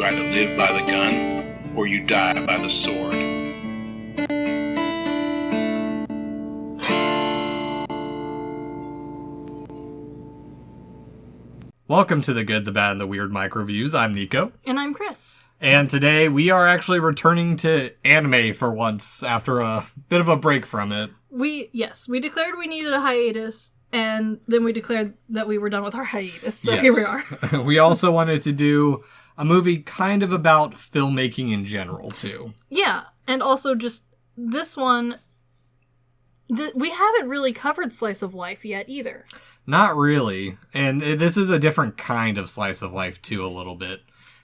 either live by the gun or you die by the sword. Welcome to the Good, the Bad, and the Weird MicroViews. I'm Nico. And I'm Chris. And today we are actually returning to anime for once after a bit of a break from it. We declared we needed a hiatus, and then we declared that we were done with our hiatus, so Here we are. We also wanted to do a movie kind of about filmmaking in general, too. Yeah, and also just this one, we haven't really covered slice of life yet either. Not really. And this is a different kind of slice of life, too, a little bit.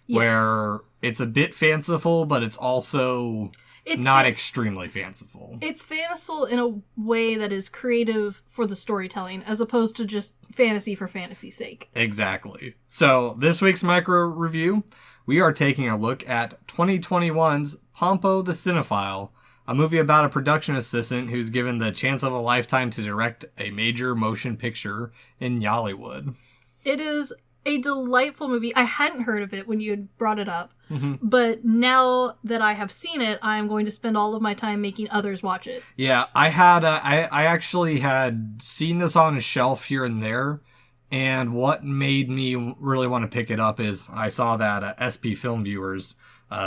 Yes. Where it's a bit fanciful, but it's also not extremely fanciful. It's fanciful in a way that is creative for the storytelling, as opposed to just fantasy for fantasy's sake. Exactly. So, this week's micro review, we are taking a look at 2021's Pompo the Cinéphile, a movie about a production assistant who's given the chance of a lifetime to direct a major motion picture in Yollywood. It is a delightful movie. I hadn't heard of it when you had brought it up, but now that I have seen it, I'm going to spend all of my time making others watch it. Yeah, I actually had seen this on a shelf here and there, and what made me really want to pick it up is I saw that SP Film Viewers,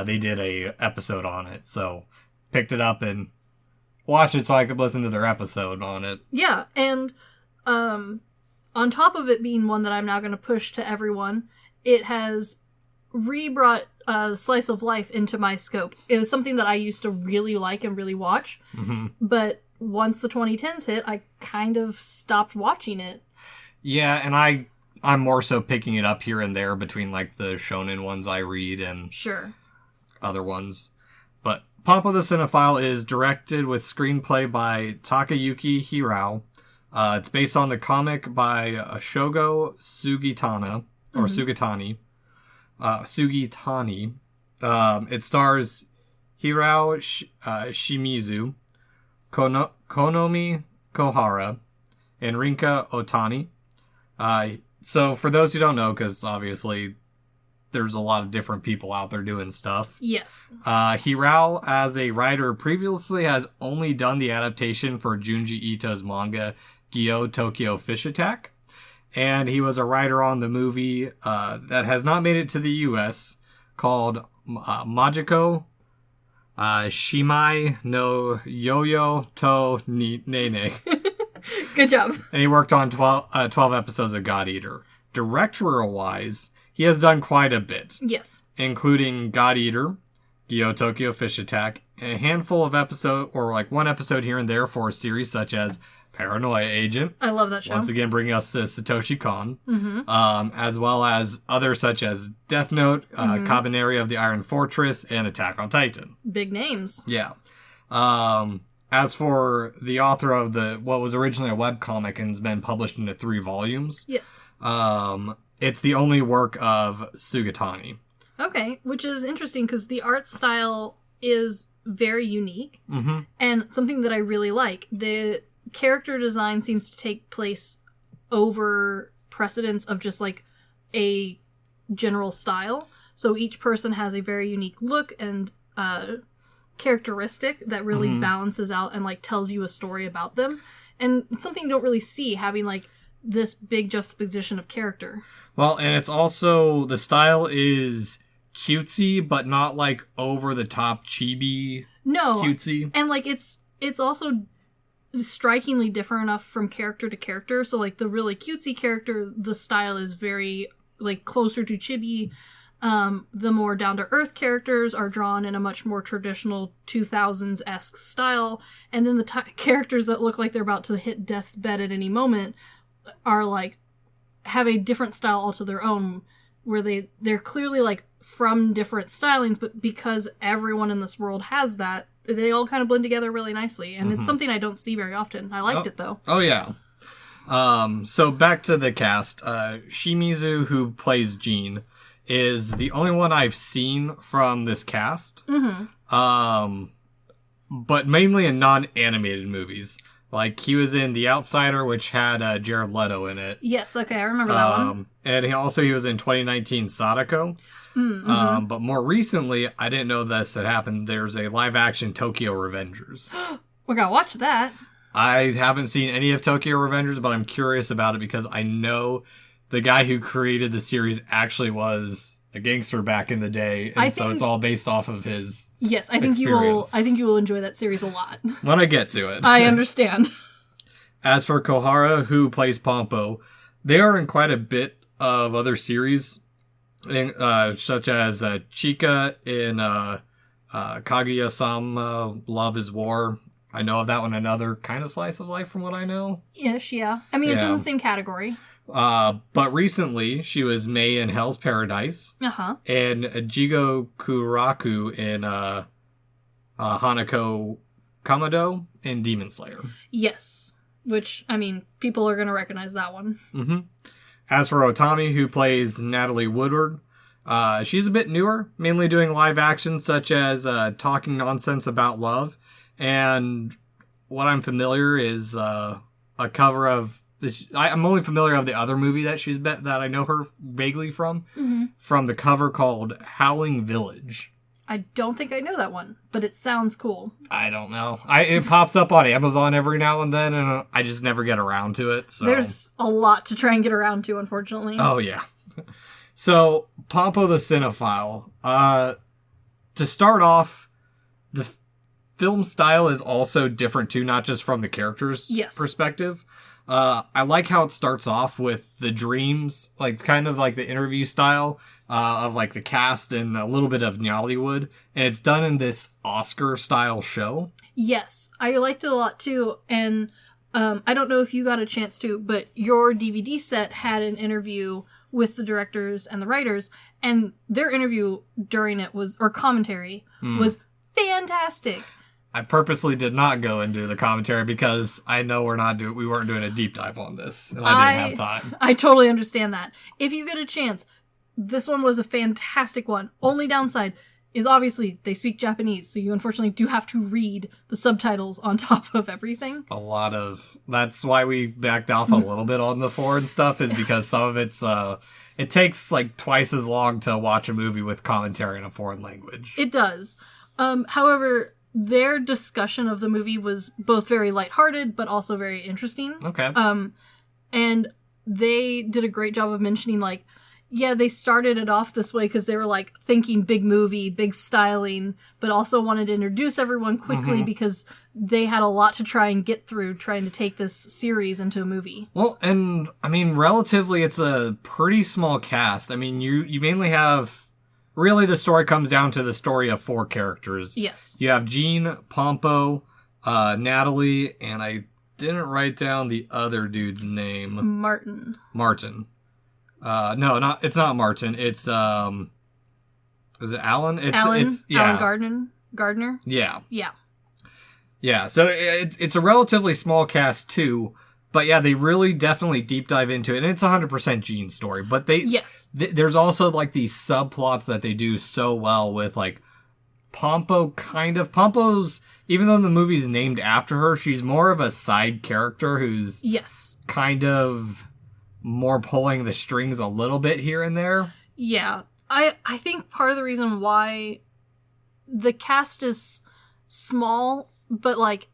they did a episode on it, so picked it up and watched it so I could listen to their episode on it. Yeah, and on top of it being one that I'm now going to push to everyone, it has re-brought slice of life into my scope. It was something that I used to really like and really watch, but once the 2010s hit, I kind of stopped watching it. Yeah, and I'm more so picking it up here and there between like the shonen ones I read and other ones. But Pompo the Cinéphile is directed with screenplay by Takayuki Hirao. It's based on the comic by Shogo Sugitana, or Sugitani. Sugitani. It stars Hirao Shimizu, Konomi Kohara, and Rinka Otani. So for those who don't know, because obviously there's a lot of different people out there doing stuff. Yes. Hirao, as a writer, previously has only done the adaptation for Junji Ito's manga Gyo Tokyo Fish Attack. And he was a writer on the movie that has not made it to the US called Majiko Shimai no Yo-Yo to Nene. Good job. And he worked on 12 episodes of God Eater. Directorial-wise, he has done quite a bit. Yes. Including God Eater, Gyo Tokyo Fish Attack, and a handful of episodes, or like one episode here and there for a series such as Paranoia Agent. I love that show. Once again, bringing us to Satoshi Kon. As well as others such as Death Note, Cabaneri of the Iron Fortress, and Attack on Titan. Big names. Yeah. As for the author of what was originally a webcomic and has been published into 3 volumes. Yes. It's the only work of Sugitani. Okay, which is interesting because the art style is very unique and something that I really like. The character design seems to take place over precedence of just like a general style. So each person has a very unique look and characteristic that really balances out and like tells you a story about them. And it's something you don't really see, having like this big juxtaposition of character. Well, and it's also, the style is cutesy, but not like over the top chibi cutesy. And like it's also strikingly different enough from character to character. So like the really cutesy character, the style is very like closer to chibi. The more down-to-earth characters are drawn in a much more traditional 2000s-esque style. And then the characters that look like they're about to hit death's bed at any moment are like, have a different style all to their own, where they're clearly like from different stylings, but because everyone in this world has that, they all kind of blend together really nicely. And it's something I don't see very often. I liked it though. Oh yeah. So back to the cast. Shimizu, who plays Jean, is the only one I've seen from this cast. But mainly in non-animated movies. Like, he was in The Outsider, which had Jared Leto in it. Yes, okay, I remember that one. And he was in 2019 Sadako. But more recently, I didn't know this had happened. There's a live-action Tokyo Revengers. We gotta watch that. I haven't seen any of Tokyo Revengers, but I'm curious about it because I know the guy who created the series actually was a gangster back in the day, and so it's all based off of his experience. I think you will enjoy that series a lot. When I get to it. I understand. As for Kohara, who plays Pompo, they are in quite a bit of other series, such as Chika in Kaguya-sama Love is War. I know of that one, another kind of slice of life from what I know. Ish, yeah. I mean, it's in the same category. But recently, she was Mei in Hell's Paradise. Uh-huh. And Jigo Kuraku in Hanako Kamado in Demon Slayer. Yes. Which, I mean, people are going to recognize that one. Mm-hmm. As for Otami, who plays Natalie Woodward, she's a bit newer, mainly doing live action such as Talking Nonsense About Love. And what I'm familiar is a cover of... I'm only familiar of the other movie that I know her vaguely from the cover called Howling Village. I don't think I know that one, but it sounds cool. I don't know. It pops up on Amazon every now and then, and I just never get around to it. So. There's a lot to try and get around to, unfortunately. Oh, yeah. So, Pompo the Cinéphile. To start off, the film style is also different, too, not just from the characters' perspective. I like how it starts off with the dreams, like kind of like the interview style of like the cast and a little bit of Nollywood, and it's done in this Oscar style show. Yes, I liked it a lot too, and I don't know if you got a chance to, but your DVD set had an interview with the directors and the writers, and their interview during it was was fantastic. I purposely did not go into the commentary because I know we weren't doing a deep dive on this, and I didn't have time. I totally understand that. If you get a chance, this one was a fantastic one. Only downside is obviously they speak Japanese, so you unfortunately do have to read the subtitles on top of everything. That's why we backed off a little bit on the foreign stuff, is because some of it takes like twice as long to watch a movie with commentary in a foreign language. It does. However, their discussion of the movie was both very lighthearted, but also very interesting. Okay. And they did a great job of mentioning, like, yeah, they started it off this way because they were, like, thinking big movie, big styling, but also wanted to introduce everyone quickly because they had a lot to try and get through trying to take this series into a movie. Well, and, I mean, relatively, it's a pretty small cast. I mean, you mainly have... Really, the story comes down to the story of 4 characters. Yes. You have Jean, Pompo, Natalie, and I didn't write down the other dude's name. Martin. No, it's not Martin. It's, is it Alan? Alan Gardner? Yeah. Yeah. Yeah, so it's a relatively small cast, too. But yeah, they really definitely deep dive into it, and it's 100% Jean's story. But there's also like these subplots that they do so well with, like, Pompo's, even though the movie's named after her, she's more of a side character who's kind of more pulling the strings a little bit here and there. Yeah, I think part of the reason why the cast is small, but like,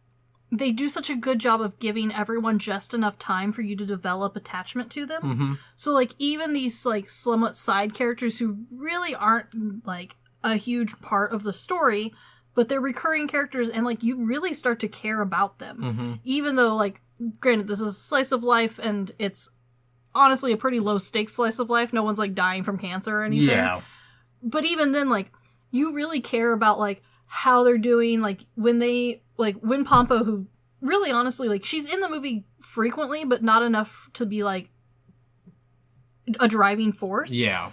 they do such a good job of giving everyone just enough time for you to develop attachment to them. Mm-hmm. So, like, even these, like, somewhat side characters who really aren't, like, a huge part of the story, but they're recurring characters, and, like, you really start to care about them. Mm-hmm. Even though, like, granted, this is a slice of life, and it's honestly a pretty low-stakes slice of life. No one's, like, dying from cancer or anything. Yeah. But even then, like, you really care about, like, how they're doing, like, when Pompo, who really honestly, like, she's in the movie frequently, but not enough to be, like, a driving force. Yeah.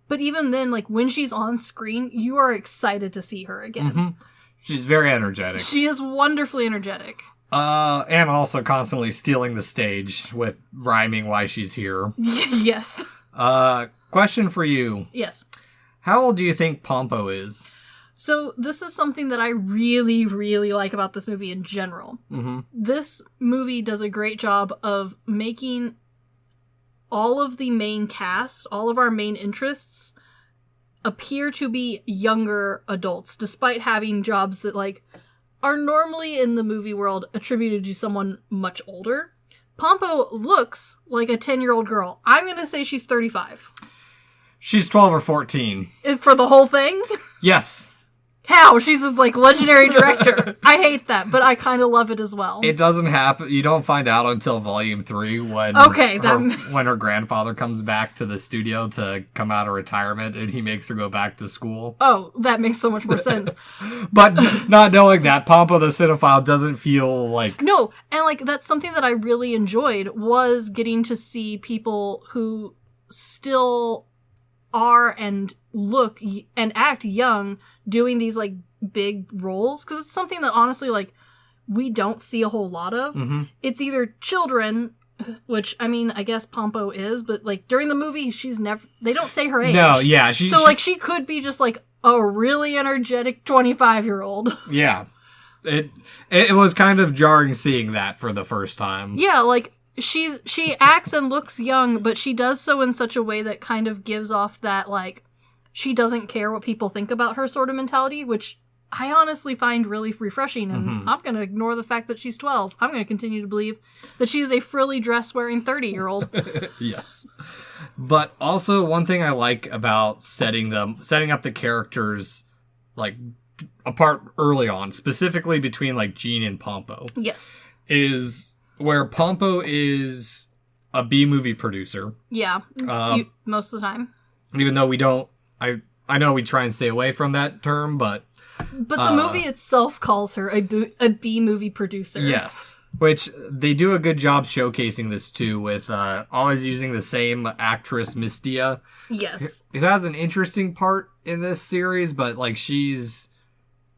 But even then, like, when she's on screen, you are excited to see her again. Mm-hmm. She's very energetic. She is wonderfully energetic. And also constantly stealing the stage with rhyming why she's here. Yes. Question for you. Yes. How old do you think Pompo is? So this is something that I really, really like about this movie in general. Mm-hmm. This movie does a great job of making all of the main cast, all of our main interests, appear to be younger adults, despite having jobs that, like, are normally in the movie world attributed to someone much older. Pompo looks like a 10-year-old girl. I'm going to say she's 35. She's 12 or 14. For the whole thing? Yes. How? She's a, like, legendary director. I hate that, but I kind of love it as well. It doesn't happen. You don't find out until Volume 3 when when her grandfather comes back to the studio to come out of retirement and he makes her go back to school. Oh, that makes so much more sense. But not knowing that, Pompo the Cinéphile doesn't feel like... No, and, like, that's something that I really enjoyed, was getting to see people who still are and look and act young doing these, like, big roles, because it's something that honestly, like, we don't see a whole lot of. Mm-hmm. It's either children, which, I mean, I guess Pompo is, but, like, during the movie, they don't say her age. No, yeah. She could be just, like, a really energetic 25-year-old. Yeah. It was kind of jarring seeing that for the first time. Yeah, like, she acts and looks young, but she does so in such a way that kind of gives off that, like, she doesn't care what people think about her sort of mentality, which I honestly find really refreshing, and mm-hmm. I'm going to ignore the fact that she's 12. I'm going to continue to believe that she is a frilly dress-wearing 30-year-old. Yes. But also, one thing I like about setting up the characters, like, apart early on, specifically between, like, Jean and Pompo. Yes. Is where Pompo is a B-movie producer. Yeah. Most of the time. Even though we don't... I know we try and stay away from that term, but the movie itself calls her a B-movie producer. Yes. Which they do a good job showcasing this, too, with always using the same actress, Mistia. Yes. Who has an interesting part in this series, but, like, she's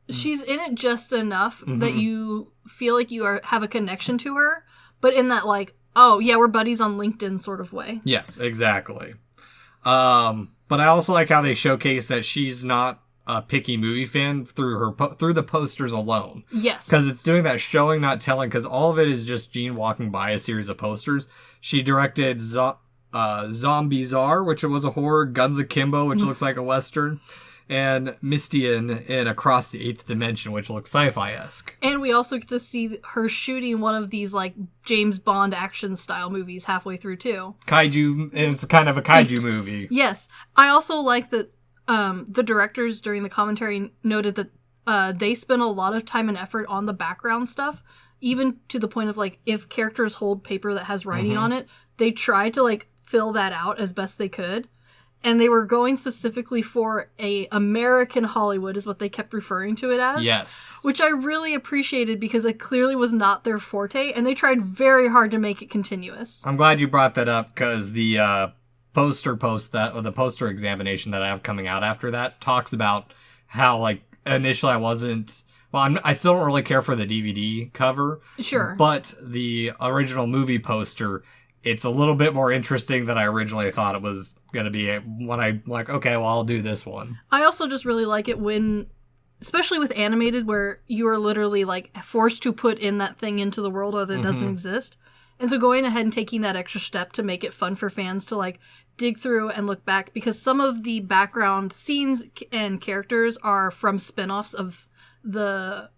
in it just enough mm-hmm. that you feel like you have a connection to her, but in that, like, oh, yeah, we're buddies on LinkedIn sort of way. Yes, exactly. But I also like how they showcase that she's not a picky movie fan through the posters alone. Yes. Because it's doing that showing, not telling, because all of it is just Jean walking by a series of posters. She directed Zombie Czar, which was a horror, Guns Akimbo, which looks like a Western, and Mistian in Across the Eighth Dimension, which looks sci-fi-esque. And we also get to see her shooting one of these, like, James Bond action-style movies halfway through, too. Kaiju, and it's kind of a kaiju movie. Yes. I also like that the directors during the commentary noted that they spent a lot of time and effort on the background stuff, even to the point of, like, if characters hold paper that has writing mm-hmm. on it, they try to, like, fill that out as best they could. And they were going specifically for a American Hollywood, is what they kept referring to it as. Yes. Which I really appreciated, because it clearly was not their forte, and they tried very hard to make it continuous. I'm glad you brought that up, because the the poster examination that I have coming out after that talks about how, like, initially I still don't really care for the DVD cover. Sure. But the original movie poster, it's a little bit more interesting than I originally thought it was going to be when I, like, okay, well, I'll do this one. I also just really like it when, especially with animated, where you are literally, like, forced to put in that thing into the world or that it doesn't mm-hmm. exist. And so going ahead and taking that extra step to make it fun for fans to, like, dig through and look back, because some of the background scenes and characters are from spin-offs of the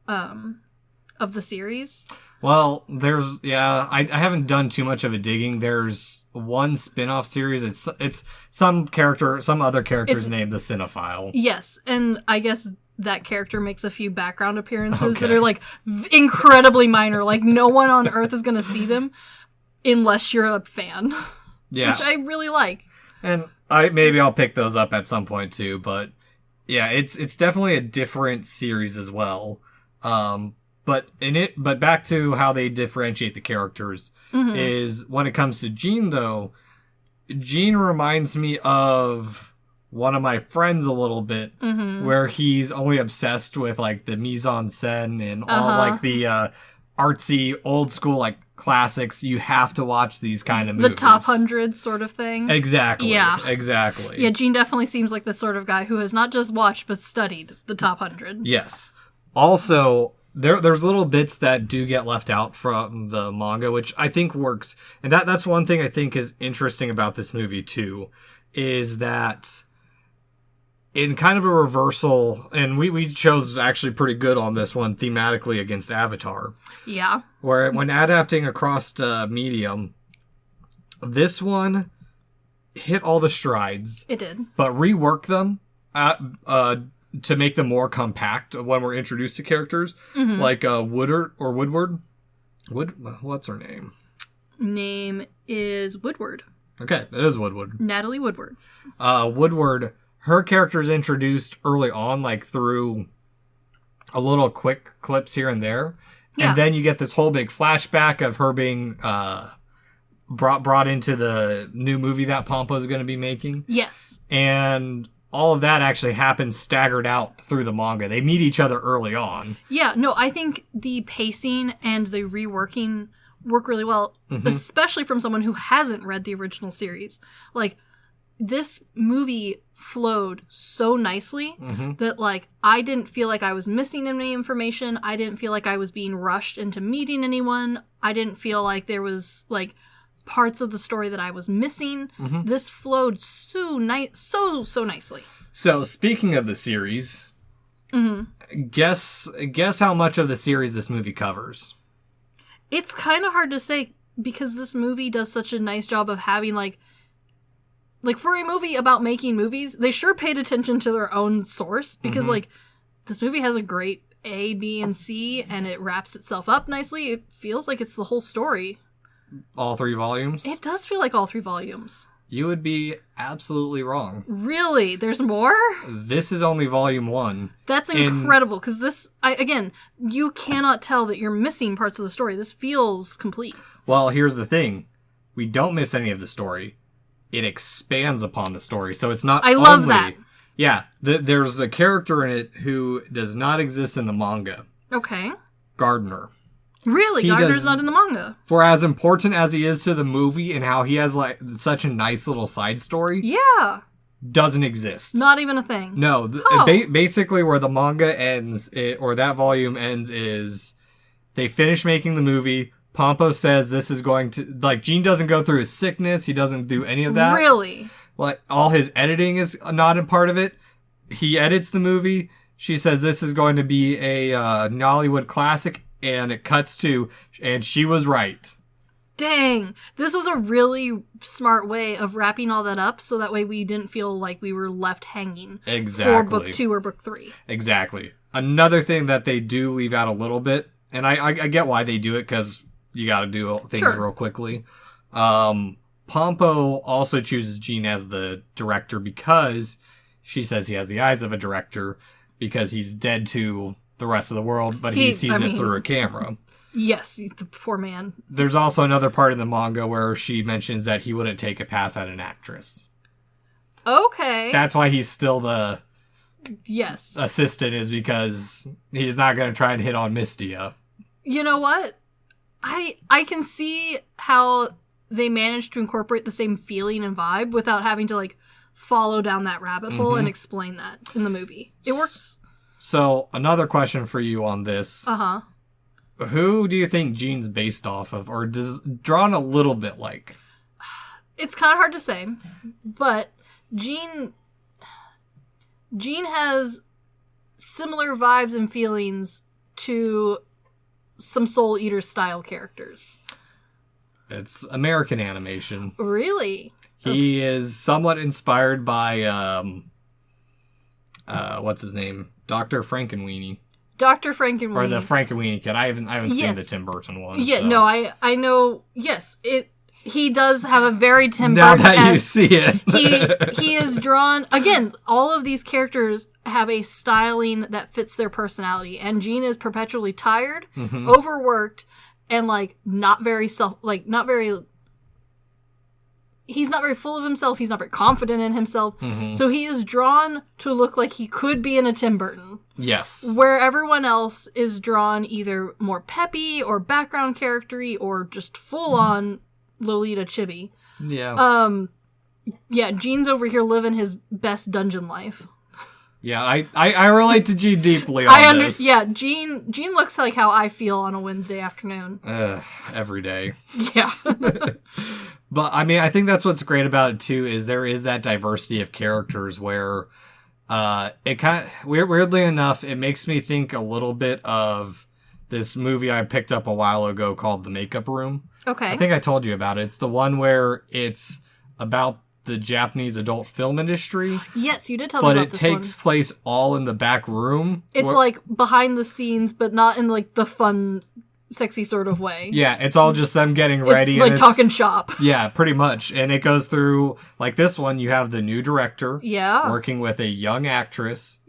series. Well, I haven't done too much of a digging. There's one spin-off series. It's some other character's named the Cinéphile. Yes, and I guess that character makes a few background appearances that are, like, incredibly minor. Like, no one on Earth is going to see them unless you're a fan. Yeah. Which I really like. And maybe I'll pick those up at some point too, but yeah, it's definitely a different series as well. But back to how they differentiate the characters mm-hmm. is when it comes to Jean, though, Jean reminds me of one of my friends a little bit, mm-hmm. where he's only obsessed with, like, the mise en scène and all, like, the artsy, old school, like, classics, you have to watch these kind of movies. The top 100 sort of thing. Exactly. Yeah. Exactly. Yeah, Gene definitely seems like the sort of guy who has not just watched, but studied the top 100. Yes. Also, there's little bits that do get left out from the manga, which I think works. And that's one thing I think is interesting about this movie, too, is that in kind of a reversal, and we chose actually pretty good on this one thematically against Avatar. Yeah. Where when adapting across medium, this one hit all the strides. It did. But reworked them to make them more compact when we're introduced to characters. Mm-hmm. Like Woodward. What's her name? Name is Woodward. Okay, it is Woodward. Natalie Woodward. Woodward, her character is introduced early on, like through a little quick clips here and there. Yeah. And then you get this whole big flashback of her being brought into the new movie that Pompo is going to be making. Yes. And all of that actually happens staggered out through the manga. They meet each other early on. Yeah, no, I think the pacing and the reworking work really well, especially from someone who hasn't read the original series. Like, this movie flowed so nicely that, like, I didn't feel like I was missing any information. I didn't feel like I was being rushed into meeting anyone. I didn't feel like there was, like, parts of the story that I was missing. This flowed so nicely. So, speaking of the series, guess how much of the series this movie covers? It's kind of hard to say because this movie does such a nice job of having, like for a movie about making movies, they sure paid attention to their own source because, like, this movie has a great A, B, and C, and it wraps itself up nicely. It feels like it's the whole story. All 3 volumes? It does feel like all 3 volumes. You would be absolutely wrong. Really? There's more? This is only volume 1. That's incredible, because this, again, you cannot tell that you're missing parts of the story. This feels complete. Well, here's the thing. We don't miss any of the story. It expands upon the story, so it's not I love that. Yeah, there's a character in it who does not exist in the manga. Okay. Gardner. Really? Gardner's not in the manga? For as important as he is to the movie and how he has, like, such a nice little side story... Yeah. Doesn't exist. Not even a thing. No. Basically, where the manga ends, or that volume ends, is they finish making the movie... Pompo says this is going to... Like, Gene doesn't go through his sickness. He doesn't do any of that. Really? Like, all his editing is not a part of it. He edits the movie. She says this is going to be a Nollywood classic, and it cuts to... And she was right. Dang. This was a really smart way of wrapping all that up, so that way we didn't feel like we were left hanging. Exactly. For book 2 or book 3. Exactly. Another thing that they do leave out a little bit, and I get why they do it, because... You gotta do things real quickly. Pompo also chooses Gene as the director because she says he has the eyes of a director because he's dead to the rest of the world, but he sees it through a camera. Yes, the poor man. There's also another part in the manga where she mentions that he wouldn't take a pass at an actress. Okay. That's why he's still the yes assistant, is because he's not going to try and hit on Mistia. You know what? I can see how they managed to incorporate the same feeling and vibe without having to, like, follow down that rabbit hole and explain that in the movie. It works. So, another question for you on this. Uh-huh. Who do you think Gene's based off of, or drawn a little bit like? It's kind of hard to say, but Gene has similar vibes and feelings to some Soul Eater style characters. It's American animation. Really? He is somewhat inspired by what's his name? Dr. Frankenweenie. Dr. Frankenweenie. Or the Frankenweenie kid. I haven't seen the Tim Burton one. Yeah, so. no, I know. Yes, he does have a very Tim now Burton. Now that you see it. he is drawn... Again, all of these characters have a styling that fits their personality. And Gene is perpetually tired, overworked, and, like, not very... he's not very full of himself. He's not very confident in himself. Mm-hmm. So he is drawn to look like he could be in a Tim Burton. Yes. Where everyone else is drawn either more peppy or background character-y or just full-on Lolita chibi. Yeah. Yeah, Gene's over here living his best dungeon life. Yeah, I relate to Gene deeply on this. Yeah, Gene looks like how I feel on a Wednesday afternoon. Every day. Yeah. But, I mean, I think that's what's great about it, too, is there is that diversity of characters where it kind of, weirdly enough, it makes me think a little bit of this movie I picked up a while ago called The Makeup Room. Okay. I think I told you about it. It's the one where it's about the Japanese adult film industry. Yes, you did tell me about this one. But it takes place all in the back room. It's like behind the scenes, but not in like the fun, sexy sort of way. Yeah, it's all just them getting ready. It's like talking shop. Yeah, pretty much. And it goes through, like this one, you have the new director. Yeah. Working with a young actress.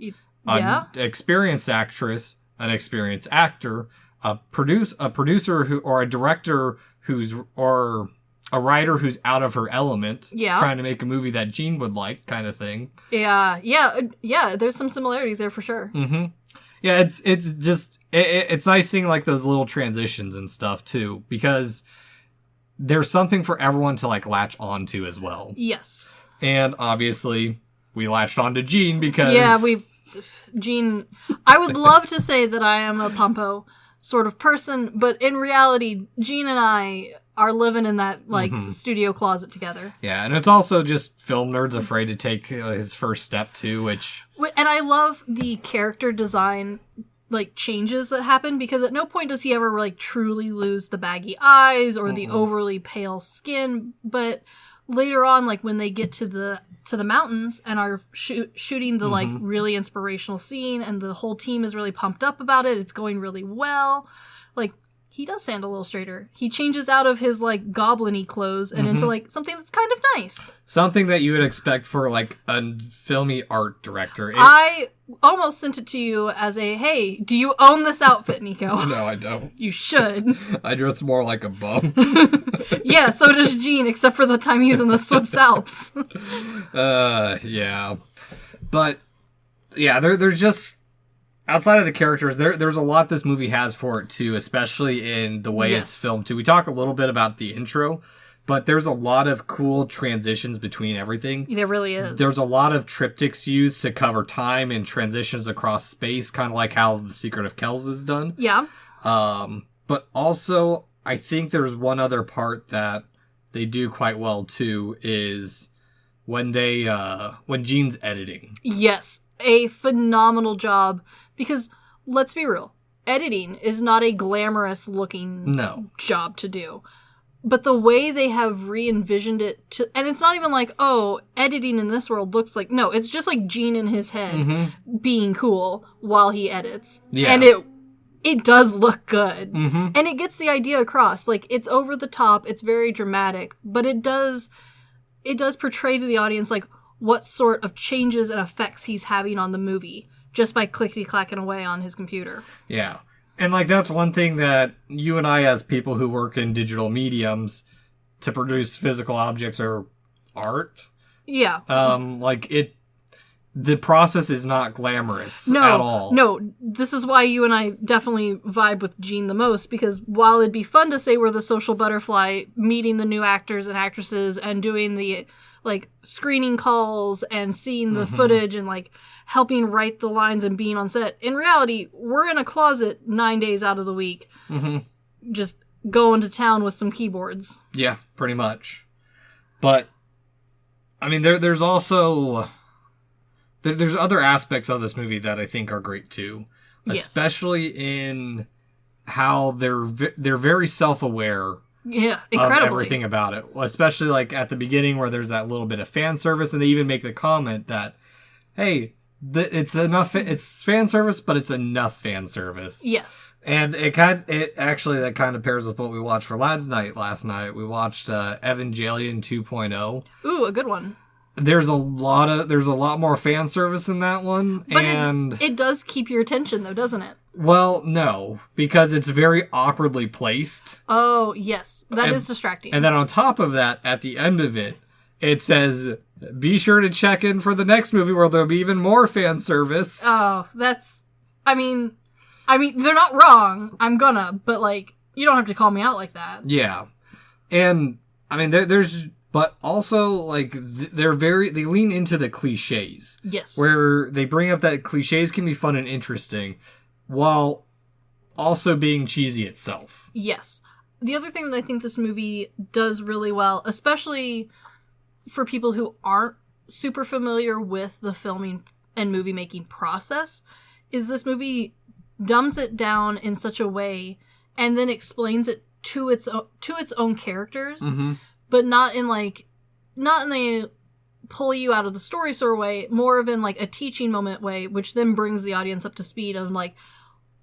An experienced actress. An experienced actor. A producer who, or a director who's, or a writer who's out of her element, trying to make a movie that Gene would like, kind of thing. Yeah. There's some similarities there for sure. Mm-hmm. Yeah, it's just it's nice seeing like those little transitions and stuff too, because there's something for everyone to like latch onto as well. Yes. And obviously, we latched onto Gene because Gene. I would love to say that I am a Pompo sort of person, but in reality, Gene and I are living in that like studio closet together. Yeah, and it's also just film nerds afraid to take his first step too, which. And I love the character design like changes that happen, because at no point does he ever like truly lose the baggy eyes or the overly pale skin, but later on, like when they get to the mountains and are shooting the like really inspirational scene, and the whole team is really pumped up about it, it's going really well, like he does stand a little straighter. He changes out of his like goblin-y clothes and into like something that's kind of nice. Something that you would expect for like a filmy art director. I almost sent it to you as a, hey, do you own this outfit, Nico? No, I don't. You should. I dress more like a bum. Yeah, so does Gene, except for the time he's in the Swiss Alps. Yeah. But, yeah, there's just, outside of the characters, there's a lot this movie has for it, too, especially in the way it's filmed, too. We talk a little bit about the intro, but there's a lot of cool transitions between everything. There really is. There's a lot of triptychs used to cover time and transitions across space, kind of like how The Secret of Kells is done. Yeah. But also, I think there's one other part that they do quite well, too, is when Gene's editing. Yes, a phenomenal job, because, let's be real, editing is not a glamorous looking job to do. But the way they have re-envisioned it and it's not even like, oh, editing in this world looks like, no, it's just like Gene in his head being cool while he edits. Yeah. And it does look good. Mm-hmm. And it gets the idea across. Like, it's over the top, it's very dramatic, but it does portray to the audience, like, what sort of changes and effects he's having on the movie just by clickety-clacking away on his computer. Yeah. And, like, that's one thing that you and I, as people who work in digital mediums, to produce physical objects or art. Yeah. The process is not glamorous at all. No, this is why you and I definitely vibe with Gene the most, because while it'd be fun to say we're the social butterfly, meeting the new actors and actresses and doing the, like, screening calls and seeing the footage and, like, helping write the lines and being on set, in reality, we're in a closet 9 days out of the week, just going to town with some keyboards. Yeah, pretty much. But, I mean, there's also... There's other aspects of this movie that I think are great, too. Especially in how they're very self-aware incredibly. Of everything about it. Especially, like, at the beginning where there's that little bit of fan service, and they even make the comment that, hey, it's enough. It's fan service, but it's enough fan service. Yes. And that kind of pairs with what we watched for Lads Night last night. We watched Evangelion 2.0. Ooh, a good one. There's a lot more fan service in that one. But it does keep your attention, though, doesn't it? Well, no, because it's very awkwardly placed. Oh, yes. That is distracting. And then on top of that, at the end of it, it says, be sure to check in for the next movie where there'll be even more fan service. Oh, that's... I mean, they're not wrong. I'm gonna, but, like, you don't have to call me out like that. Yeah. And, I mean, there's... But also, like, they lean into the cliches. Yes. Where they bring up that cliches can be fun and interesting, while also being cheesy itself. Yes. The other thing that I think this movie does really well, especially for people who aren't super familiar with the filming and movie making process, is this movie dumbs it down in such a way and then explains it to its own characters, but not in the pull you out of the story sort of way, more of in like a teaching moment way, which then brings the audience up to speed on like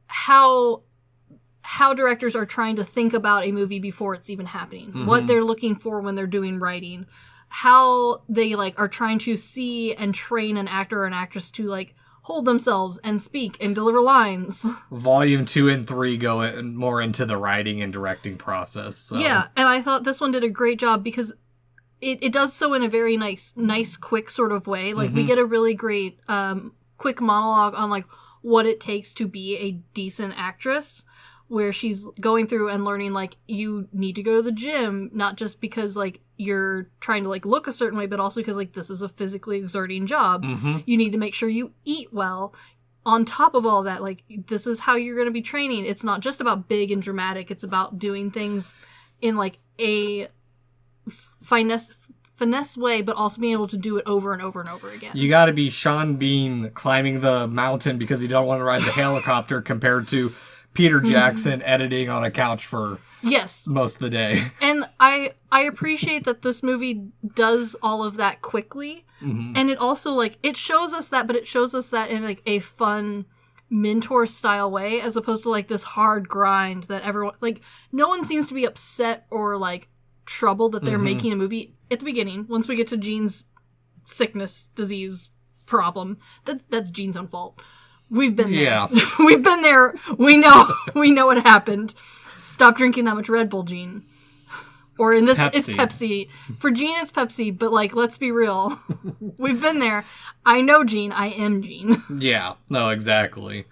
how directors are trying to think about a movie before it's even happening, what they're looking for when they're doing writing, how they like are trying to see and train an actor or an actress to like hold themselves and speak and deliver lines. Volume 2 and 3 go more into the writing and directing process. So. Yeah, and I thought this one did a great job because it does so in a very nice, quick sort of way. Like, we get a really great quick monologue on, like, what it takes to be a decent actress, where she's going through and learning, like, you need to go to the gym, not just because, like, you're trying to, like, look a certain way, but also because, like, this is a physically exerting job. You need to make sure you eat well. On top of all that, like, this is how you're going to be training. It's not just about big and dramatic. It's about doing things in, like, a finesse way, but also being able to do it over and over and over again. You gotta be Sean Bean climbing the mountain because you don't want to ride the helicopter compared to Peter Jackson editing on a couch for most of the day. And I appreciate that this movie does all of that quickly. And it also, like, it shows us that, but it shows us that in, like, a fun mentor style way, as opposed to, like, this hard grind that everyone, like, no one seems to be upset or, like, troubled that they're making a movie at the beginning. Once we get to Gene's sickness, disease problem, that's Gene's own fault. We've been there. Yeah. We've been there. We know what happened. Stop drinking that much Red Bull, Gene. Or in this, it's Pepsi. For Gene, it's Pepsi, but, like, let's be real. We've been there. I know Gene. I am Gene. Yeah. No, exactly.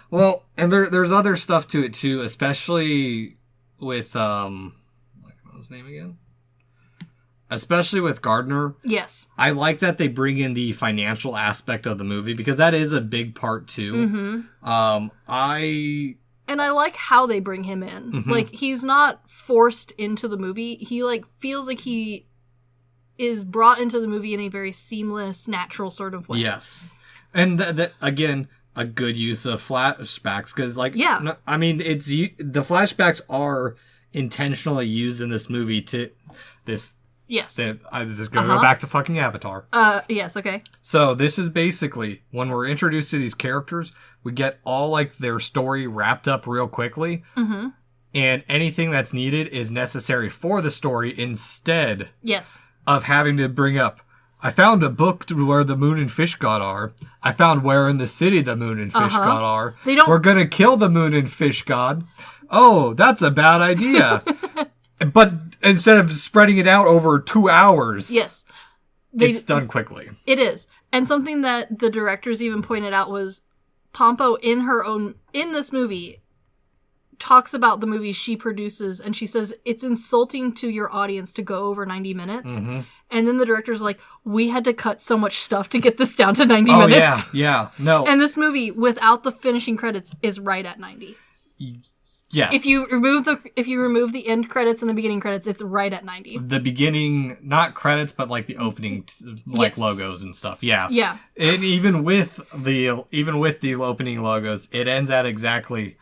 Well, and there's other stuff to it, too, especially with, what was his name again? Especially with Gardner. Yes. I like that they bring in the financial aspect of the movie, because that is a big part, too. And I like how they bring him in. Like, he's not forced into the movie. He, like, feels like he is brought into the movie in a very seamless, natural sort of way. Yes. And, that again, a good use of flashbacks, because, like, I mean, the flashbacks are intentionally used in this movie to this... Yes. I just go back to fucking Avatar. Yes, okay. So this is basically, when we're introduced to these characters, we get all, like, their story wrapped up real quickly. And anything that's needed is necessary for the story instead of having to bring up, I found a book to where the moon and fish god are. I found where in the city the moon and fish god are. We're gonna kill the moon and fish god. Oh, that's a bad idea. But instead of spreading it out over 2 hours, it's done quickly. It is. And something that the directors even pointed out was Pompo in this movie talks about the movies she produces, and she says it's insulting to your audience to go over 90 minutes. And then the director's like, we had to cut so much stuff to get this down to 90 minutes. Yeah, no. And this movie, without the finishing credits, is right at 90. Yes. If you remove the end credits and the beginning credits, it's right at 90. The beginning, not credits, but like the opening, logos and stuff. Yeah. Yeah. And even with the opening logos, it ends at exactly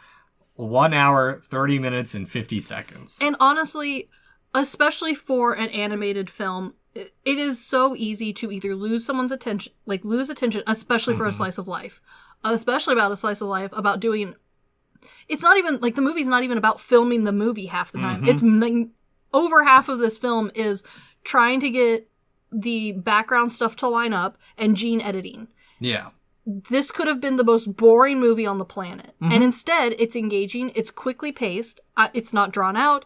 1 hour, 30 minutes, and 50 seconds. And honestly, especially for an animated film, it is so easy to either lose someone's attention, especially for a slice of life, especially about a slice of life, about doing. It's not even, like, the movie's not even about filming the movie half the time. It's, like, over half of this film is trying to get the background stuff to line up and Gene editing. Yeah. This could have been the most boring movie on the planet. And instead, it's engaging, it's quickly paced, it's not drawn out.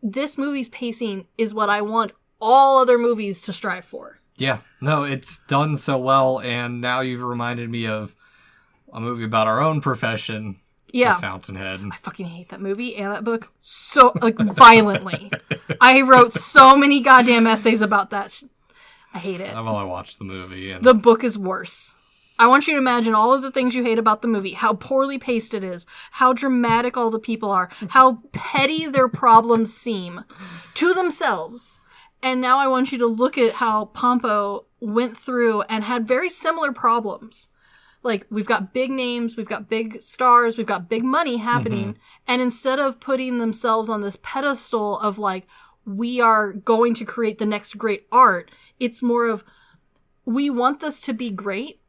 This movie's pacing is what I want all other movies to strive for. Yeah, no, it's done so well, and now you've reminded me of a movie about our own profession. Yeah. The Fountainhead. I fucking hate that movie and that book so, like, violently. I wrote so many goddamn essays about that. I hate it. Well, I watched the movie. And... The book is worse. I want you to imagine all of the things you hate about the movie, how poorly paced it is, how dramatic all the people are, how petty their problems seem to themselves. And now I want you to look at how Pompo went through and had very similar problems. Like, we've got big names, we've got big stars, we've got big money happening. And instead of putting themselves on this pedestal of, like, we are going to create the next great art, it's more of, we want this to be great,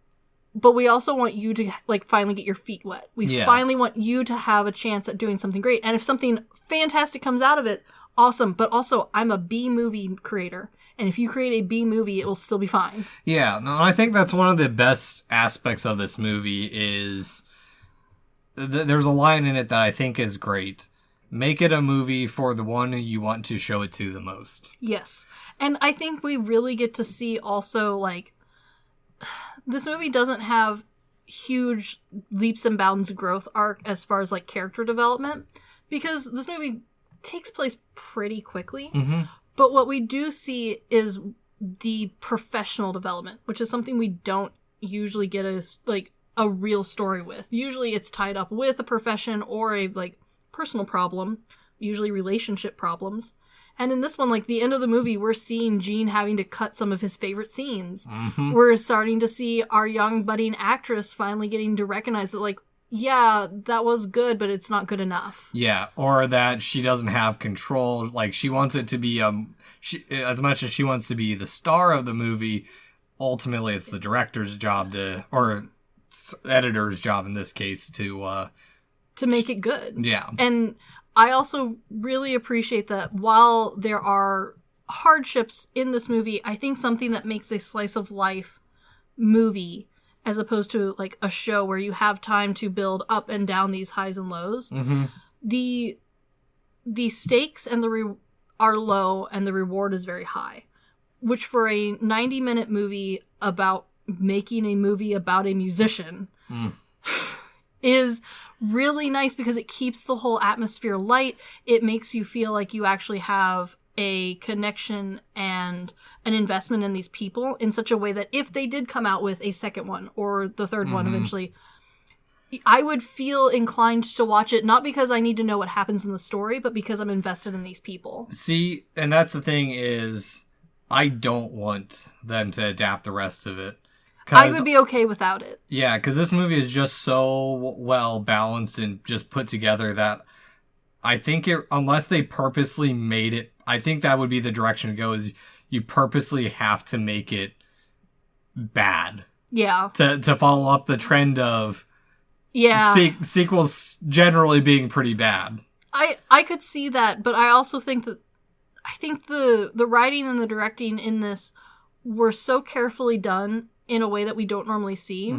but we also want you to, like, finally get your feet wet. We finally want you to have a chance at doing something great. And if something fantastic comes out of it, awesome. But also, I'm a B movie creator. And if you create a B movie, it will still be fine. Yeah, no, I think that's one of the best aspects of this movie is there's a line in it that I think is great. Make it a movie for the one you want to show it to the most. Yes. And I think we really get to see also, like, this movie doesn't have huge leaps and bounds growth arc as far as, like, character development. Because this movie takes place pretty quickly. But what we do see is the professional development, which is something we don't usually get a real story with. Usually it's tied up with a profession or a, like, personal problem, usually relationship problems. And in this one, like, the end of the movie, we're seeing Gene having to cut some of his favorite scenes. We're starting to see our young budding actress finally getting to recognize that, like, yeah, that was good, but it's not good enough. Yeah, or that she doesn't have control. Like, she wants it to be, as much as she wants to be the star of the movie, ultimately it's the director's job or editor's job in this case, to make it good. Yeah. And I also really appreciate that while there are hardships in this movie, I think something that makes a slice of life movie as opposed to, like, a show where you have time to build up and down these highs and lows. The stakes and are low and the reward is very high, which for a 90-minute movie about making a movie about a musician is really nice because it keeps the whole atmosphere light. It makes you feel like you actually have a connection and an investment in these people in such a way that if they did come out with a second one or the third one eventually, I would feel inclined to watch it, not because I need to know what happens in the story, but because I'm invested in these people. See, and that's the thing is, I don't want them to adapt the rest of it. I would be okay without it. Yeah, because this movie is just so well balanced and just put together that I think unless they purposely made it, I think that would be the direction to go, is you purposely have to make it bad. Yeah. To follow up the trend of sequels generally being pretty bad. I could see that, but I also think that the writing and the directing in this were so carefully done in a way that we don't normally see,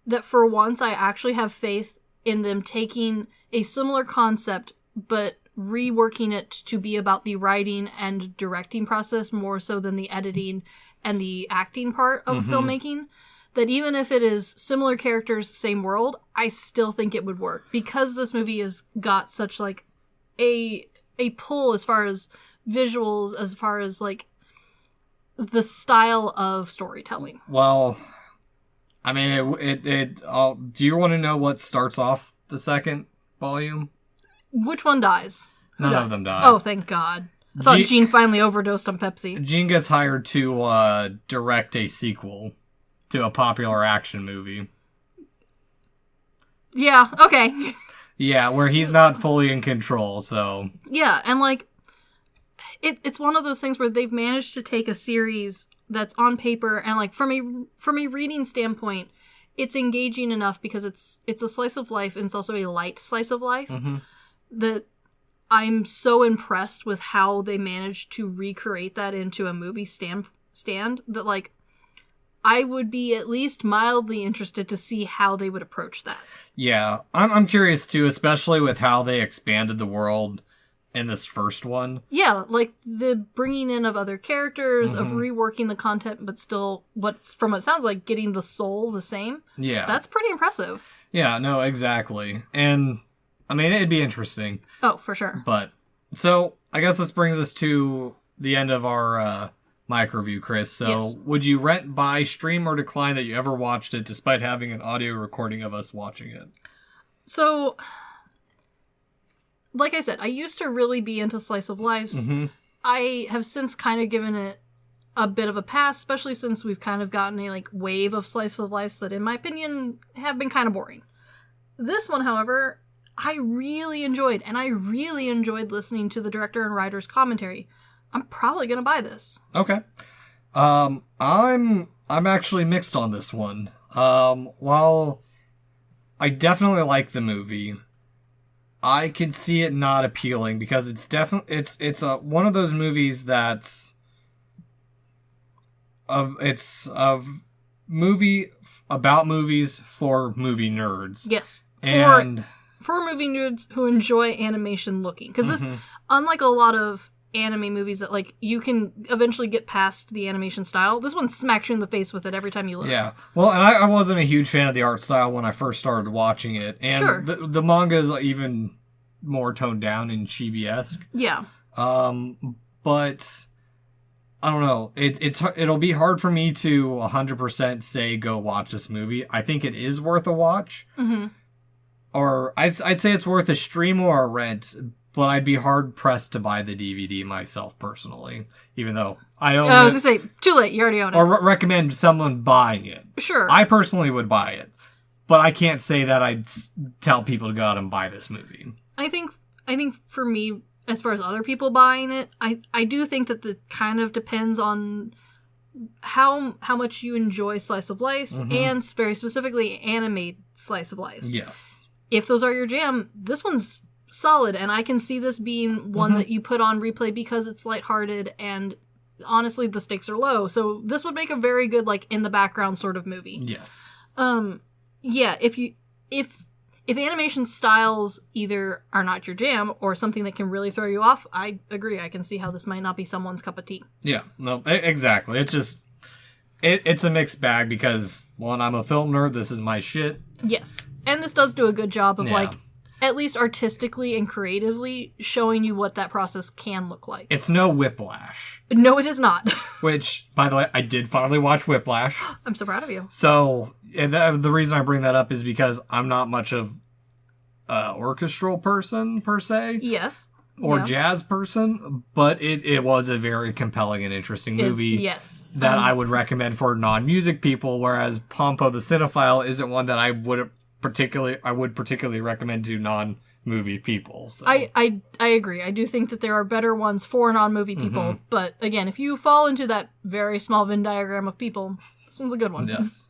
that for once I actually have faith in them taking a similar concept but reworking it to be about the writing and directing process more so than the editing and the acting part of filmmaking. That even if it is similar characters, same world, I still think it would work. Because this movie has got such, like, a pull as far as visuals, as far as, like, the style of storytelling. Well, I mean, do you want to know what starts off the second volume? Which one dies? None of them die. Oh, thank God. I thought Gene finally overdosed on Pepsi. Gene gets hired to direct a sequel to a popular action movie. Yeah, okay. Yeah, where he's not fully in control, so... Yeah, and, like, it's one of those things where they've managed to take a series that's on paper, and, like, from a reading standpoint, it's engaging enough because it's a slice of life, and it's also a light slice of life, that I'm so impressed with how they managed to recreate that into a movie stand that, like, I would be at least mildly interested to see how they would approach that. Yeah, I'm curious too, especially with how they expanded the world in this first one. Yeah, like the bringing in of other characters, of reworking the content, but still, from what it sounds like, getting the soul the same. Yeah. That's pretty impressive. Yeah, no, exactly. And, I mean, it'd be interesting. Oh, for sure. But, so, I guess this brings us to the end of our MicroView, Chris. So, yes. Would you rent, buy, stream, or decline that you ever watched it, despite having an audio recording of us watching it? So... Like I said, I used to really be into slice of lives. I have since kind of given it a bit of a pass, especially since we've kind of gotten a wave of slice of lives that, in my opinion, have been kind of boring. This one, however, I really enjoyed, and I really enjoyed listening to the director and writer's commentary. I'm probably gonna buy this. Okay. I'm actually mixed on this one. While I definitely like the movie, I can see it not appealing because it's definitely it's one of those movies that's it's a movie about movies for movie nerds. Yes, and for movie nerds who enjoy animation looking, because this, unlike a lot of anime movies that you can eventually get past the animation style, this one smacks you in the face with it every time you look. Yeah, well, and I wasn't a huge fan of the art style when I first started watching it, and sure. the manga is even more toned down and chibi-esque. Yeah. But I don't know. It'll be hard for me to 100% say go watch this movie. I think it is worth a watch, or I'd say it's worth a stream or a rent. But I'd be hard-pressed to buy the DVD myself, personally. Even though I own it. I was going to say, too late, you already own it. Or recommend someone buying it. Sure. I personally would buy it. But I can't say that I'd tell people to go out and buy this movie. I think for me, as far as other people buying it, I do think that it kind of depends on how much you enjoy slice of life, and very specifically anime slice of life. Yes. If those are your jam, this one's solid, and I can see this being one that you put on replay because it's lighthearted and honestly the stakes are low. So this would make a very good in the background sort of movie. Yes. Yeah, if animation styles either are not your jam or something that can really throw you off, I agree. I can see how this might not be someone's cup of tea. Yeah, no, exactly. It's just it's a mixed bag because one, I'm a film nerd, this is my shit. Yes. And this does do a good job of at least artistically and creatively showing you what that process can look like. It's no Whiplash. No, it is not. Which, by the way, I did finally watch Whiplash. I'm so proud of you. So, the reason I bring that up is because I'm not much of an orchestral person, per se. Yes. Or jazz person, but it was a very compelling and interesting movie. Yes. That I would recommend for non-music people, whereas Pompo the Cinéphile isn't one that I would particularly recommend to non-movie people. So. I agree. I do think that there are better ones for non-movie people, but again, if you fall into that very small Venn diagram of people, this one's a good one. Yes.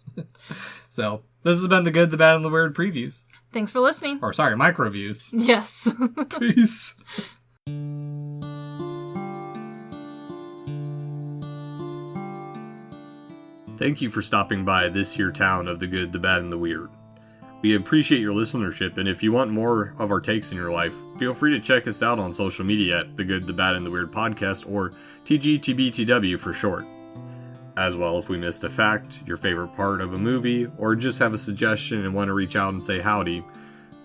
So, this has been the Good, the Bad, and the Weird previews. Thanks for listening. Or, sorry, MicroViews. Yes. Peace. Thank you for stopping by this here town of the Good, the Bad, and the Weird. We appreciate your listenership, and if you want more of our takes in your life, feel free to check us out on social media at The Good, the Bad, and the Weird Podcast, or TGTBTW for short. As well, if we missed a fact, your favorite part of a movie, or just have a suggestion and want to reach out and say howdy,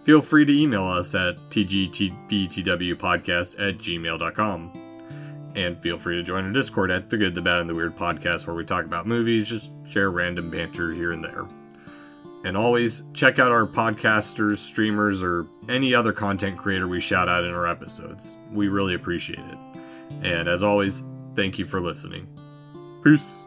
feel free to email us at tgtbtwpodcast@gmail.com. And feel free to join our Discord at The Good, the Bad, and the Weird Podcast, where we talk about movies, just share random banter here and there. And always, check out our podcasters, streamers, or any other content creator we shout out in our episodes. We really appreciate it. And as always, thank you for listening. Peace.